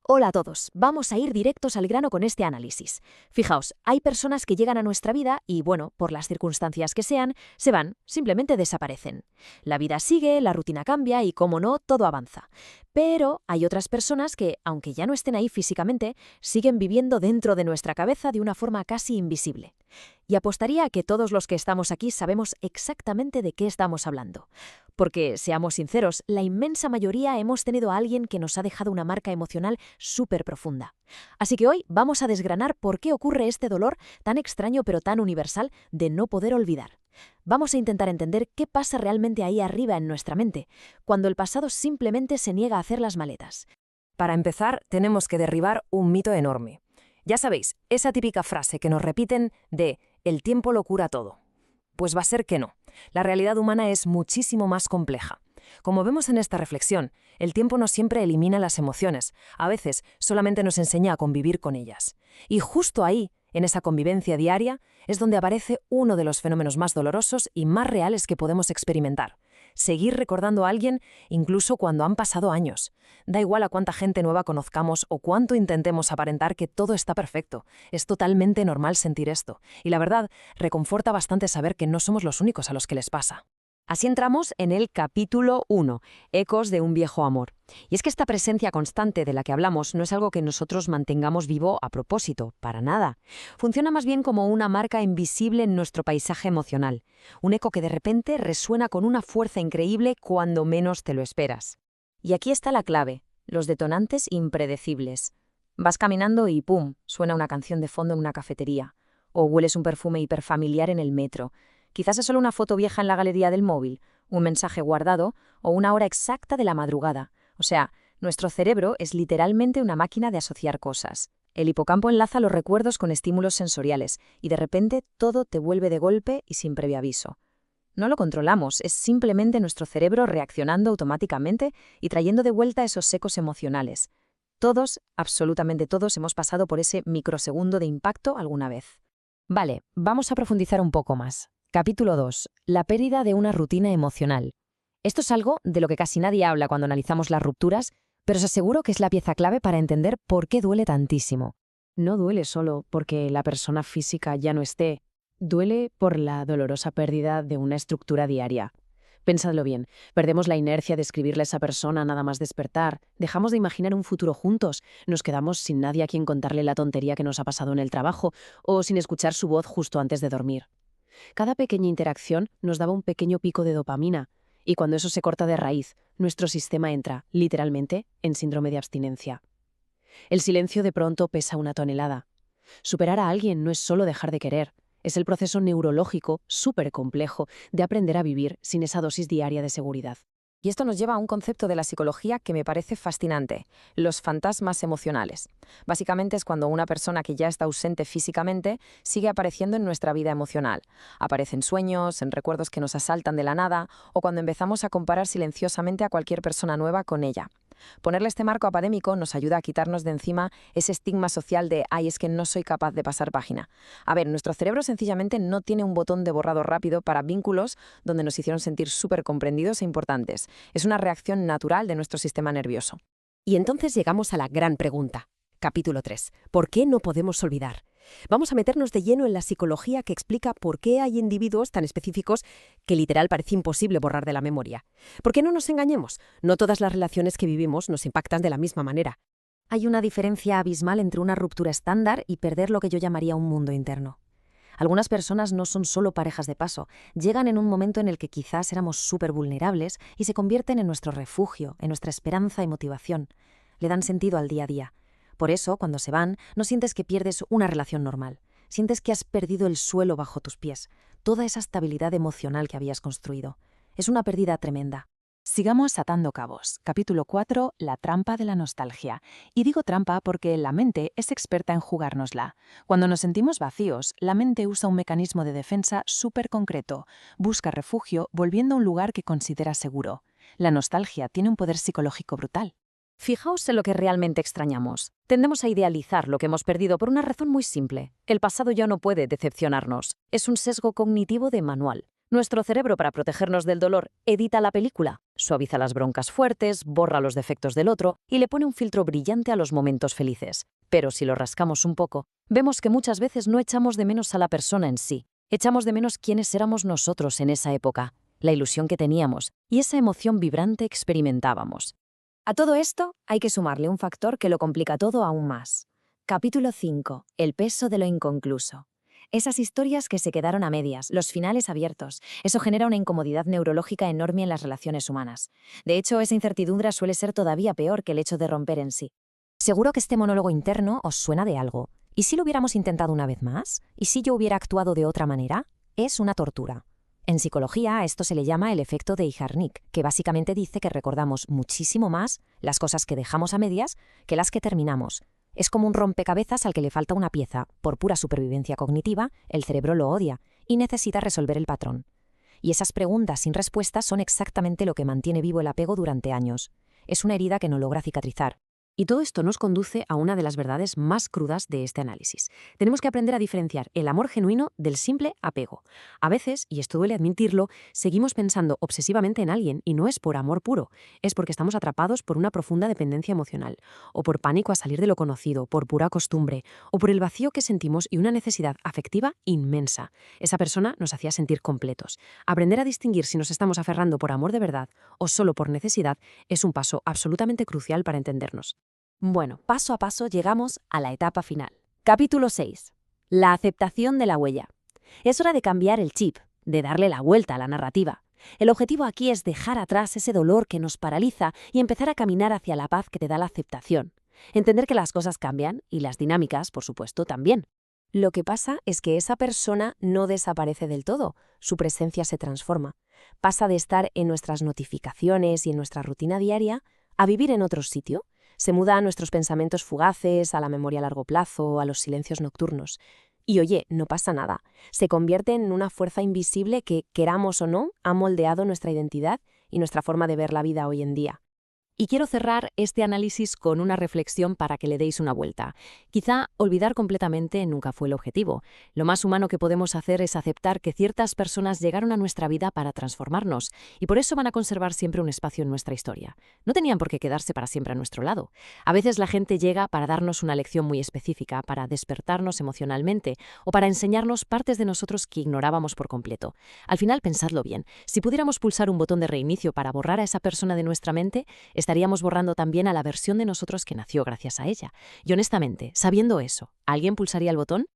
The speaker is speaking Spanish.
Hola a todos, vamos a ir directos al grano con este análisis. Fijaos, hay personas que llegan a nuestra vida y, bueno, por las circunstancias que sean, se van, simplemente desaparecen. La vida sigue, la rutina cambia y, como no, todo avanza. Pero hay otras personas que, aunque ya no estén ahí físicamente, siguen viviendo dentro de nuestra cabeza de una forma casi invisible. Y apostaría a que todos los que estamos aquí sabemos exactamente de qué estamos hablando. Porque, seamos sinceros, la inmensa mayoría hemos tenido a alguien que nos ha dejado una marca emocional súper profunda. Así que hoy vamos a desgranar por qué ocurre este dolor tan extraño pero tan universal de no poder olvidar. Vamos a intentar entender qué pasa realmente ahí arriba en nuestra mente, cuando el pasado simplemente se niega a hacer las maletas. Para empezar, tenemos que derribar un mito enorme. Ya sabéis, esa típica frase que nos repiten de «el tiempo lo cura todo». Pues va a ser que no. La realidad humana es muchísimo más compleja. Como vemos en esta reflexión, el tiempo no siempre elimina las emociones, a veces solamente nos enseña a convivir con ellas. Y justo ahí, en esa convivencia diaria, es donde aparece uno de los fenómenos más dolorosos y más reales que podemos experimentar. Seguir recordando a alguien incluso cuando han pasado años. Da igual a cuánta gente nueva conozcamos o cuánto intentemos aparentar que todo está perfecto. Es totalmente normal sentir esto. Y la verdad, reconforta bastante saber que no somos los únicos a los que les pasa. Así entramos en el capítulo 1, Ecos de un viejo amor. Y es que esta presencia constante de la que hablamos no es algo que nosotros mantengamos vivo a propósito, para nada. Funciona más bien como una marca invisible en nuestro paisaje emocional. Un eco que de repente resuena con una fuerza increíble cuando menos te lo esperas. Y aquí está la clave, los detonantes impredecibles. Vas caminando y ¡pum!, suena una canción de fondo en una cafetería. O hueles un perfume hiperfamiliar en el metro. Quizás es solo una foto vieja en la galería del móvil, un mensaje guardado o una hora exacta de la madrugada. O sea, nuestro cerebro es literalmente una máquina de asociar cosas. El hipocampo enlaza los recuerdos con estímulos sensoriales y de repente todo te vuelve de golpe y sin previo aviso. No lo controlamos, es simplemente nuestro cerebro reaccionando automáticamente y trayendo de vuelta esos ecos emocionales. Todos, absolutamente todos, hemos pasado por ese microsegundo de impacto alguna vez. Vale, vamos a profundizar un poco más. Capítulo 2. La pérdida de una rutina emocional. Esto es algo de lo que casi nadie habla cuando analizamos las rupturas, pero os aseguro que es la pieza clave para entender por qué duele tantísimo. No duele solo porque la persona física ya no esté, duele por la dolorosa pérdida de una estructura diaria. Pensadlo bien, perdemos la inercia de escribirle a esa persona nada más despertar, dejamos de imaginar un futuro juntos, nos quedamos sin nadie a quien contarle la tontería que nos ha pasado en el trabajo o sin escuchar su voz justo antes de dormir. Cada pequeña interacción nos daba un pequeño pico de dopamina, y cuando eso se corta de raíz, nuestro sistema entra, literalmente, en síndrome de abstinencia. El silencio de pronto pesa una tonelada. Superar a alguien no es solo dejar de querer, es el proceso neurológico súper complejo de aprender a vivir sin esa dosis diaria de seguridad. Y esto nos lleva a un concepto de la psicología que me parece fascinante, los fantasmas emocionales. Básicamente es cuando una persona que ya está ausente físicamente sigue apareciendo en nuestra vida emocional. Aparece en sueños, en recuerdos que nos asaltan de la nada o cuando empezamos a comparar silenciosamente a cualquier persona nueva con ella. Ponerle este marco académico nos ayuda a quitarnos de encima ese estigma social de «ay, es que no soy capaz de pasar página». A ver, nuestro cerebro sencillamente no tiene un botón de borrado rápido para vínculos donde nos hicieron sentir súper comprendidos e importantes. Es una reacción natural de nuestro sistema nervioso. Y entonces llegamos a la gran pregunta. Capítulo 3. ¿Por qué no podemos olvidar? Vamos a meternos de lleno en la psicología que explica por qué hay individuos tan específicos que literal parece imposible borrar de la memoria. Porque no nos engañemos, no todas las relaciones que vivimos nos impactan de la misma manera. Hay una diferencia abismal entre una ruptura estándar y perder lo que yo llamaría un mundo interno. Algunas personas no son solo parejas de paso, llegan en un momento en el que quizás éramos súper vulnerables y se convierten en nuestro refugio, en nuestra esperanza y motivación. Le dan sentido al día a día. Por eso, cuando se van, no sientes que pierdes una relación normal. Sientes que has perdido el suelo bajo tus pies, toda esa estabilidad emocional que habías construido. Es una pérdida tremenda. Sigamos atando cabos. Capítulo 4. La trampa de la nostalgia. Y digo trampa porque la mente es experta en jugárnosla. Cuando nos sentimos vacíos, la mente usa un mecanismo de defensa súper concreto. Busca refugio volviendo a un lugar que considera seguro. La nostalgia tiene un poder psicológico brutal. Fijaos en lo que realmente extrañamos. Tendemos a idealizar lo que hemos perdido por una razón muy simple. El pasado ya no puede decepcionarnos. Es un sesgo cognitivo de manual. Nuestro cerebro, para protegernos del dolor, edita la película. suaviza las broncas fuertes, borra los defectos del otro y le pone un filtro brillante a los momentos felices. Pero si lo rascamos un poco, vemos que muchas veces no echamos de menos a la persona en sí. Echamos de menos quiénes éramos nosotros en esa época, la ilusión que teníamos y esa emoción vibrante experimentábamos. A todo esto hay que sumarle un factor que lo complica todo aún más. Capítulo 5. El peso de lo inconcluso. Esas historias que se quedaron a medias, los finales abiertos, eso genera una incomodidad neurológica enorme en las relaciones humanas. De hecho, esa incertidumbre suele ser todavía peor que el hecho de romper en sí. Seguro que este monólogo interno os suena de algo. ¿Y si lo hubiéramos intentado una vez más? ¿Y si yo hubiera actuado de otra manera? Es una tortura. En psicología a esto se le llama el efecto de Eichharnik, que básicamente dice que recordamos muchísimo más las cosas que dejamos a medias que las que terminamos. Es como un rompecabezas al que le falta una pieza. Por pura supervivencia cognitiva, el cerebro lo odia y necesita resolver el patrón. Y esas preguntas sin respuesta son exactamente lo que mantiene vivo el apego durante años. Es una herida que no logra cicatrizar. Y todo esto nos conduce a una de las verdades más crudas de este análisis. Tenemos que aprender a diferenciar el amor genuino del simple apego. A veces, y esto duele admitirlo, seguimos pensando obsesivamente en alguien y no es por amor puro, es porque estamos atrapados por una profunda dependencia emocional, o por pánico a salir de lo conocido, por pura costumbre, o por el vacío que sentimos y una necesidad afectiva inmensa. Esa persona nos hacía sentir completos. Aprender a distinguir si nos estamos aferrando por amor de verdad o solo por necesidad es un paso absolutamente crucial para entendernos. Bueno, paso a paso llegamos a la etapa final. Capítulo 6. La aceptación de la huella. Es hora de cambiar el chip, de darle la vuelta a la narrativa. El objetivo aquí es dejar atrás ese dolor que nos paraliza y empezar a caminar hacia la paz que te da la aceptación. Entender que las cosas cambian y las dinámicas, por supuesto, también. Lo que pasa es que esa persona no desaparece del todo, su presencia se transforma. Pasa de estar en nuestras notificaciones y en nuestra rutina diaria a vivir en otro sitio. Se muda a nuestros pensamientos fugaces, a la memoria a largo plazo, a los silencios nocturnos. Y oye, no pasa nada. Se convierte en una fuerza invisible que, queramos o no, ha moldeado nuestra identidad y nuestra forma de ver la vida hoy en día. Y quiero cerrar este análisis con una reflexión para que le deis una vuelta. Quizá olvidar completamente nunca fue el objetivo. Lo más humano que podemos hacer es aceptar que ciertas personas llegaron a nuestra vida para transformarnos y por eso van a conservar siempre un espacio en nuestra historia. No tenían por qué quedarse para siempre a nuestro lado. A veces la gente llega para darnos una lección muy específica, para despertarnos emocionalmente o para enseñarnos partes de nosotros que ignorábamos por completo. Al final, pensadlo bien. Si pudiéramos pulsar un botón de reinicio para borrar a esa persona de nuestra mente, estaríamos borrando también a la versión de nosotros que nació gracias a ella. Y honestamente, sabiendo eso, ¿alguien pulsaría el botón?